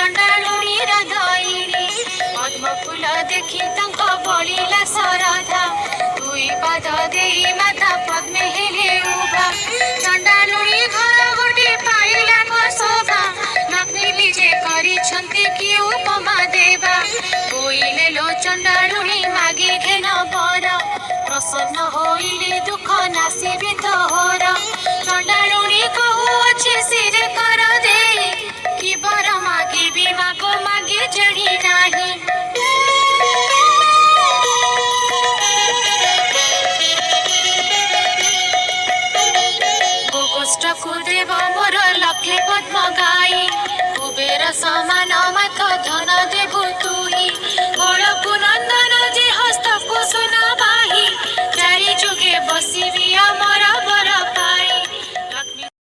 चंडालुणीर दईनी पद्म फूल देखी तंक बलिला सरधा दुई पाद देई माता पद्मे हेले उभा चंडालुणी घर गोटे पाइला शोभा लक्ष्मी विजय करिछंती कि उपमा देवा बोइले लो चंडालुणी मागे घेन बर प्रसन्न होइले दुख नासिबे तोहर चंडालुणी कहुअछि सिर कर दे कि बर मागिबी मागो मागे जड़ी नाही गोष्ठ को देव मोर लक्षे पद्म गाई कुबेर समान मत धन देबु तुही बड़कु नंदन जे हस्त को सुना बाही चारि जुगे बसिबी अमर